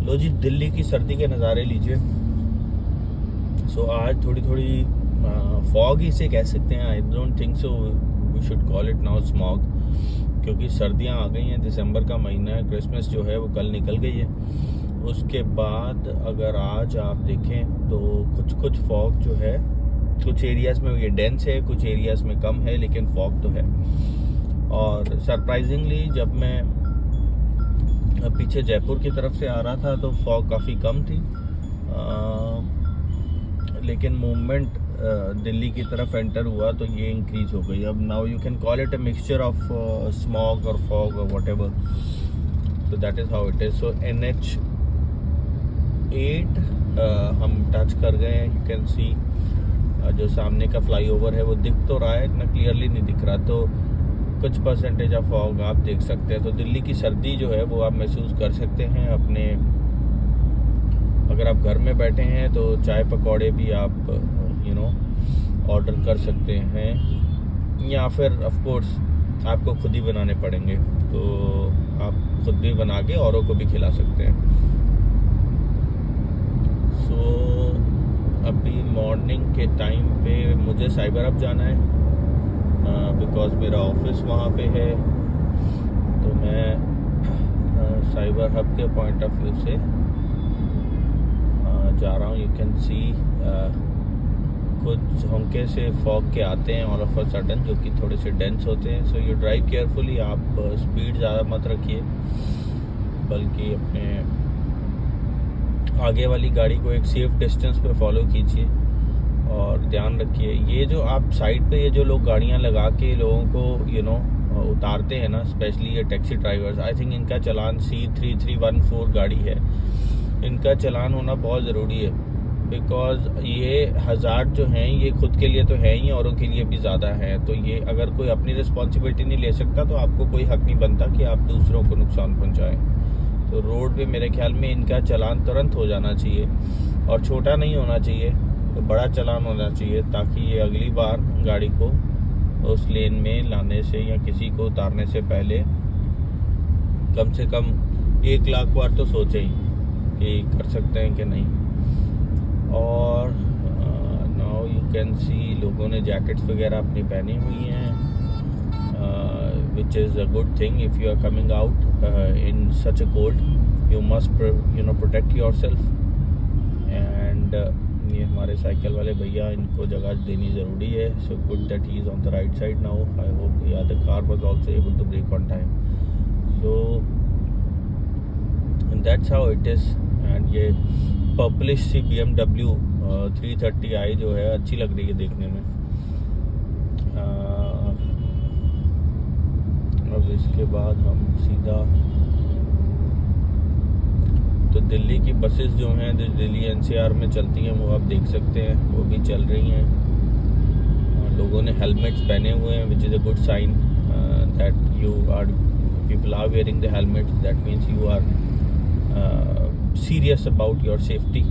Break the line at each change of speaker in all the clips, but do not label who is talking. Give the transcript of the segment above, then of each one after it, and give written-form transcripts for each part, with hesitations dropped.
लो जी, दिल्ली की सर्दी के नज़ारे लीजिए। सो आज थोड़ी थोड़ी फॉग ही से कह सकते हैं। I don't think so we should call it now smog, क्योंकि सर्दियां आ गई हैं। दिसंबर का महीना है, क्रिसमस जो है वो कल निकल गई है। उसके बाद अगर आज आप देखें तो कुछ फॉग जो है, कुछ एरियाज़ में ये डेंस है, कुछ एरियाज़ में कम है, लेकिन फॉग तो है। और सरप्राइजिंगली जब मैं पीछे जयपुर की तरफ से आ रहा था तो फॉग काफ़ी कम थी, लेकिन मूवमेंट दिल्ली की तरफ एंटर हुआ तो ये इंक्रीज हो गई। अब now you can call it a mixture of smog और फॉग और what ever. So that is how it is. So NH 8 हम टच कर गए हैं। यू कैन सी जो सामने का फ्लाईओवर है वो दिख तो रहा है, इतना क्लियरली नहीं दिख रहा, तो कुछ परसेंटेज ऑफ फॉग आप देख सकते हैं। तो दिल्ली की सर्दी जो है वो आप महसूस कर सकते हैं अपने। अगर आप घर में बैठे हैं तो चाय पकौड़े भी आप ऑर्डर कर सकते हैं, या फिर ऑफ कोर्स आपको खुद ही बनाने पड़ेंगे, तो आप खुद भी बना के औरों को भी खिला सकते हैं। सो अभी मॉर्निंग के टाइम पे मुझे साइबर हब जाना है, बिकॉज मेरा ऑफिस वहाँ पे है। तो मैं साइबर हब के पॉइंट ऑफ व्यू से जा रहा हूँ। यू कैन सी कुछ झोंके से फॉग के आते हैं ऑल ऑफ अ सडन, जो कि थोड़े से डेंस होते हैं। So you drive carefully. आप स्पीड ज़्यादा मत रखिए, बल्कि अपने आगे वाली गाड़ी को एक सेफ डिस्टेंस पे फॉलो कीजिए और ध्यान रखिए। ये जो आप साइड पे ये जो लोग गाड़ियाँ लगा के लोगों को उतारते हैं ना, स्पेशली ये टैक्सी ड्राइवर्स, आई थिंक इनका चालान C3314 गाड़ी है, इनका चालान होना बहुत ज़रूरी है। बिकॉज ये हज़ार्ड जो हैं ये खुद के लिए तो है ही, औरों के लिए भी ज़्यादा है। तो ये अगर कोई अपनी रिस्पॉन्सिबिलिटी नहीं ले सकता तो आपको कोई हक नहीं बनता कि आप दूसरों को नुकसान पहुँचाएँ। तो रोड पे मेरे ख्याल में इनका चालान तुरंत हो जाना चाहिए, और छोटा नहीं होना चाहिए, तो बड़ा चालान होना चाहिए, ताकि ये अगली बार गाड़ी को उस लेन में लाने से या किसी को उतारने से पहले कम से कम 1 लाख बार तो सोचे ही कि कर सकते हैं कि नहीं। और नाउ यू कैन सी लोगों ने जैकेट्स वगैरह अपनी पहनी हुई हैं, which is a good thing. If you are coming out in such a cold, you must protect yourself. And ये हमारे साइकिल वाले भैया, इनको जगह देनी ज़रूरी है। So good that he is on the right side now. I hope the car was also able to brake on time. So and that's how it is. And ये पर्पलिश सी BMW 330i जो है अच्छी लग रही है देखने में। अब इसके बाद हम सीधा तो दिल्ली की बसेस जो हैं जो दिल्ली NCR में चलती हैं वो आप देख सकते हैं, वो भी चल रही हैं। लोगों ने हेलमेट्स पहने हुए हैं, which is a good sign that people are wearing the helmets. That means you are serious about your safety,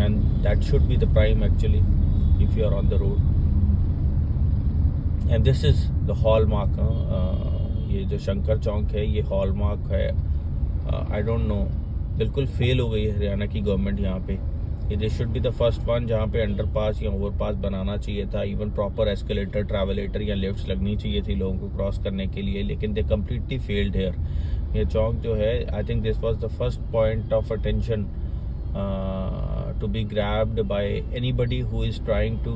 and that should be the prime actually if you are on the road. And this is the hallmark. ये जो शंकर चौक है ये hallmark है। I don't know, बिल्कुल fail हो गई है हरियाणा की गवर्नमेंट यहाँ पे। ये should be the first one जहाँ पे अंडरपास या ओवरपास बनाना चाहिए था, इवन प्रॉपर एस्केलेटर, ट्रैवलेटर या लिफ्ट्स लगनी चाहिए थी लोगों को क्रॉस करने के लिए, लेकिन दे कम्प्लीटली फेल्ड हेयर। ये चौक जो है, I think this was the first point of attention to be grabbed by anybody who is trying to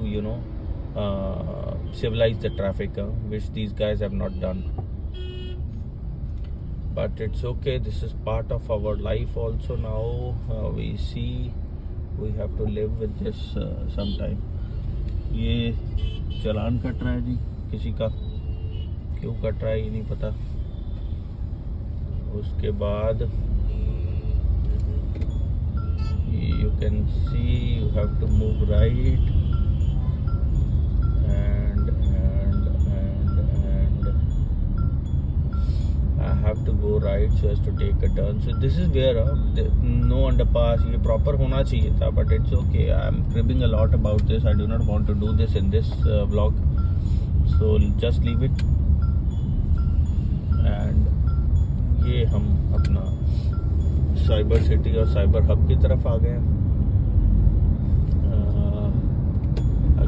civilize the traffic, which these guys have not done. But it's okay, this is part of our life also now. We see we have to live with this sometime. ये चालान cut रहा है जी किसी का, क्यों cut रहा है ये नहीं पता। उसके बाद you can see you have to move right and I have to go right so as to take a turn. So this is where no underpass, ये proper होना चाहिए था, but it's okay. I'm cribbing a lot about this. I do not want to do this in this vlog, so just leave it. And ये हम अपना cyber city और cyber hub की तरफ आ गए हैं.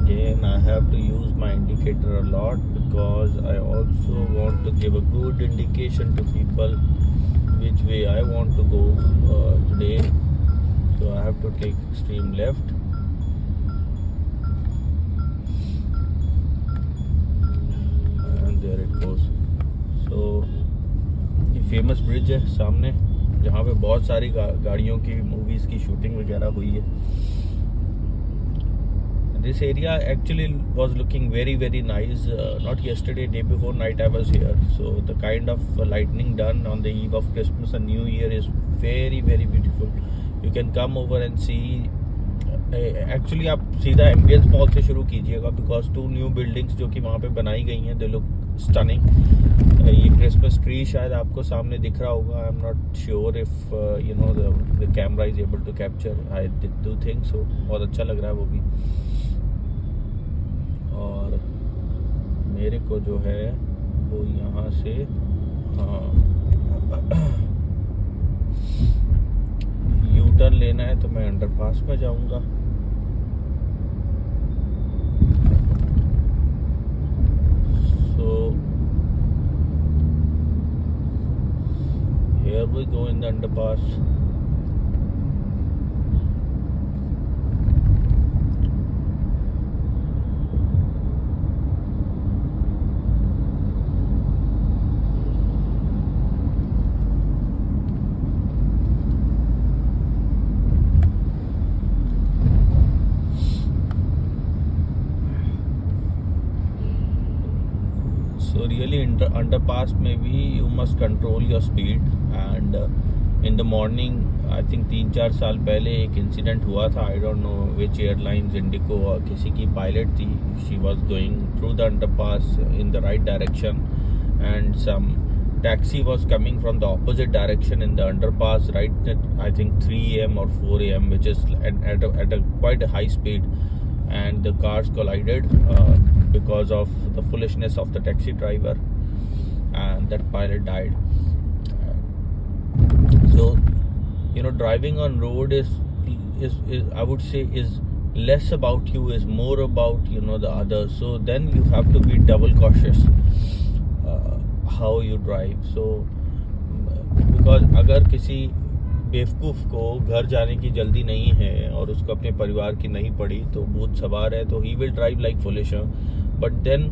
Again, I have to use my indicator a lot because I also want to give a good indication to people which way I want to go today. So I have to take extreme left. And there it goes. So ये famous bridge है सामने, जहाँ पे बहुत सारी गाड़ियों की movies की शूटिंग वगैरह हुई है. This area actually was looking very very nice. Not yesterday, day before night I was here. So the kind of lightning done on the eve of Christmas and New Year is very very beautiful. You can come over and see. Actually आप सीधा ambience mall से शुरू कीजिएगा because 2 new buildings जो कि वहाँ पे बनाई गई हैं, they look stunning. ये क्रिसमस ट्री शायद आपको सामने दिख रहा होगा. I am not sure if you know the camera is able to capture. I do think so. बहुत अच्छा लग रहा है वो भी. और मेरे को जो है वो यहाँ से यू टर्न लेना है, तो मैं अंडरपास में जाऊँगा. So here we go in the underpass. So really underpass में भी you must control your speed. And in the morning I think 3-4 साल पहले एक इंसिडेंट हुआ था. I don't know which airlines, Indigo और किसी की पायलट थी. She was going through the underpass in the right direction and some taxi was coming from the opposite direction in the underpass right at I think 3 a.m. or 4 a.m. which is at a quite a high speed, and the cars collided because of the foolishness of the taxi driver, and that pilot died. So you know, driving on road is I would say is less about you, is more about, you know, the others. So then you have to be double cautious how you drive. So because अगर किसी बेवकूफ़ को घर जाने की जल्दी नहीं है और उसको अपने परिवार की नहीं पड़ी, तो भूत सवार है, तो he will drive like foolish. But then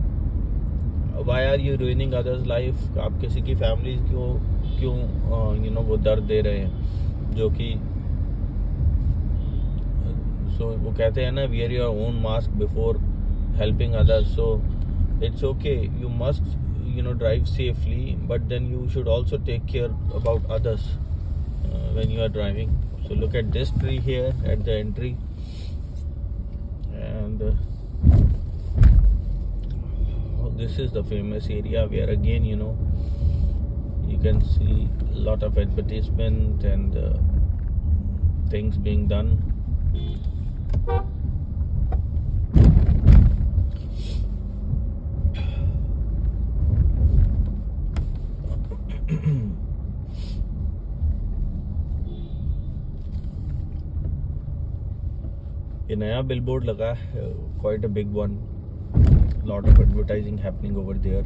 why are you ruining others life? आप किसी की फैमिली को क्यों यू नो वो दर्द दे रहे हैं, जो कि सो वो कहते हैं ना, wear your own mask before helping others. So it's okay, you must you know drive safely, but then you should also take care about others when you are driving. So look at this tree here at the entry, and this is the famous area where again, you know, you can see a lot of advertisement and things being done. ये नया billboard लगा है, quite a big one, lot of advertising happening over there.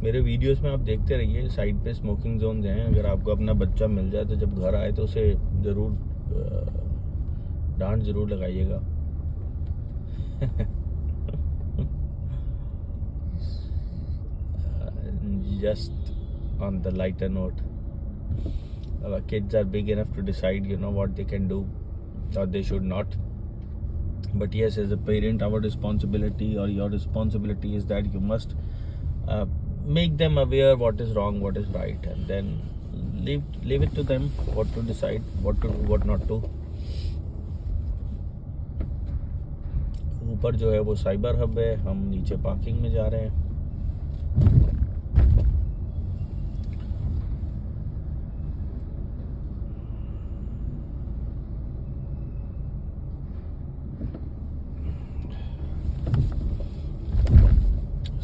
मेरे videos में आप देखते रहिए, side पे स्मोकिंग जोन्स हैं. अगर आपको अपना बच्चा मिल जाए तो जब घर आए तो उसे ज़रूर डांट ज़रूर लगाइएगा. Just on the lighter note, our kids are big enough to decide, you know, what they can do or they should not. But yes, as a parent, our responsibility or your responsibility is that you must make them aware what is wrong, what is right, and then leave it to them what to decide, what to do, what not to. ऊपर जो है वो cyber hub है, हम नीचे parking में जा रहे हैं.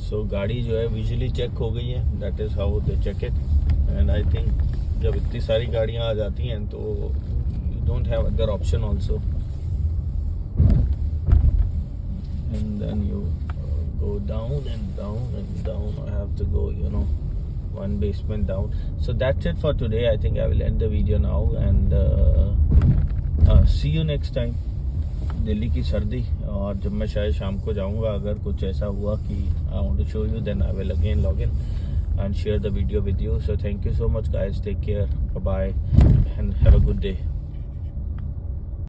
सो गाड़ी जो है विजुअली चेक हो गई है, that is how they check it. And I think जब इतनी सारी गाड़ियाँ आ जाती हैं तो you don't have other option also, and then you go down and down and down. I have to go, one basement down. So that's it for today. I think I will end the video now and see you next time. Delhi की सर्दी, और जब मैं शायद शाम को जाऊंगा, अगर कुछ ऐसा हुआ कि I want to show you, then I will again log in and share the video with you. So thank you so much guys, take care, bye bye and have a good day.